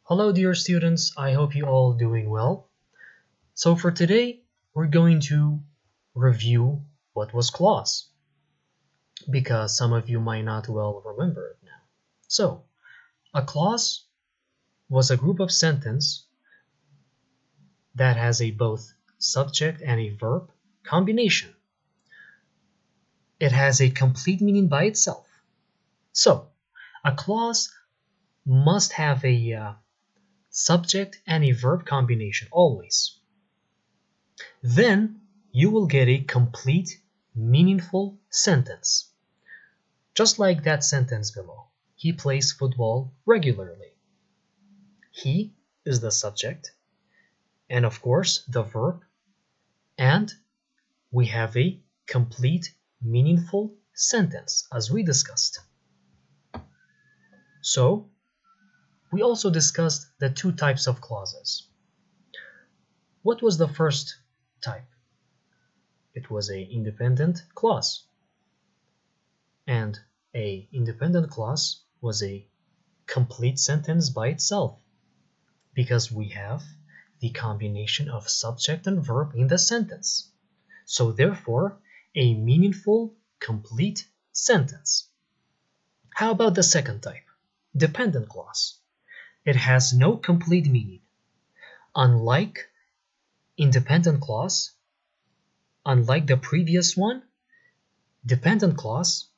Hello dear students, I hope you all doing well. So for today, we're going to review what was clause, because some of you might not well remember it now. So, a clause was a group of sentence that has a both subject and a verb combination. It has a complete meaning by itself. So, a clause must have a subject and a verb combination always. Then you will get a complete, meaningful sentence. Just like that sentence below. He plays football regularly. He is the subject, and of course the verb, and we have a complete, meaningful sentence as we discussed. So, we also discussed the two types of clauses. What was the first type? It was an independent clause. And an independent clause was a complete sentence by itself, because we have the combination of subject and verb in the sentence. So therefore, a meaningful, complete sentence. How about the second type? Dependent clause. It has no complete meaning. Unlike independent clause, unlike the previous one, dependent clause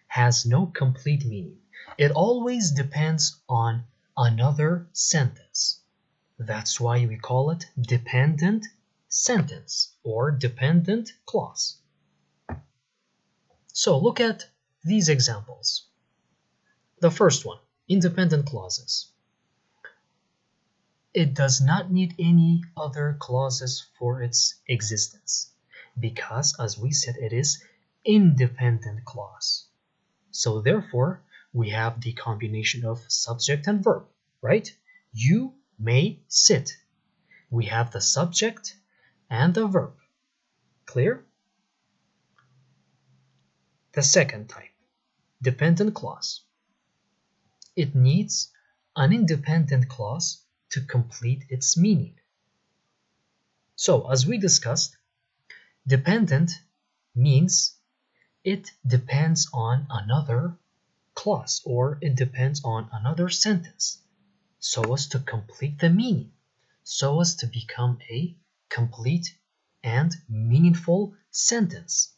has no complete meaning. It always depends on another sentence. That's why we call it dependent sentence or dependent clause. So look at these examples. The first one, independent clauses. It does not need any other clauses for its existence, because as we said, it is independent clause. So therefore, we have the combination of subject and verb, right? You may sit. We have the subject and the verb. Clear? The second type, dependent clause. It needs an independent clause to complete its meaning. So, as we discussed, dependent means it depends on another clause, or it depends on another sentence, so as to complete the meaning, so as to become a complete and meaningful sentence.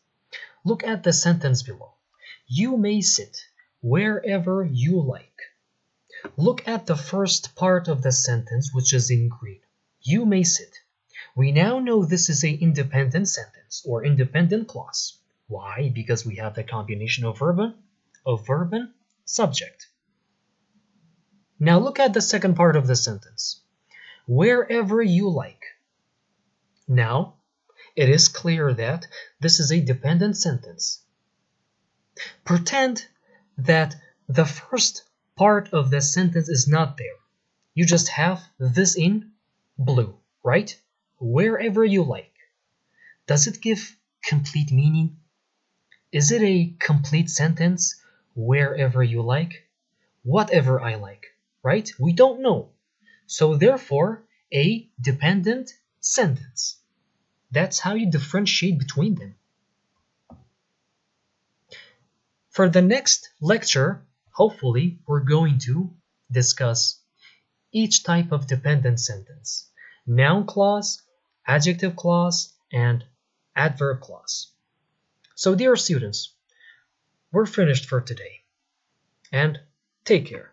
Look at the sentence below. You may sit wherever you like. Look at the first part of the sentence, which is in green. You may sit. We now know this is an independent sentence or independent clause. Why? Because we have the combination of verb and subject. Now look at the second part of the sentence. Wherever you like. Now, it is clear that this is a dependent sentence. Pretend that the first part of the sentence is not there. You just have this in blue, right? Wherever you like. Does it give complete meaning? Is it a complete sentence? Wherever you like? Whatever I like, right? We don't know. So therefore, a dependent sentence. That's how you differentiate between them. For the next lecture, hopefully, we're going to discuss each type of dependent sentence. Noun clause, adjective clause, and adverb clause. So dear students, we're finished for today, and take care.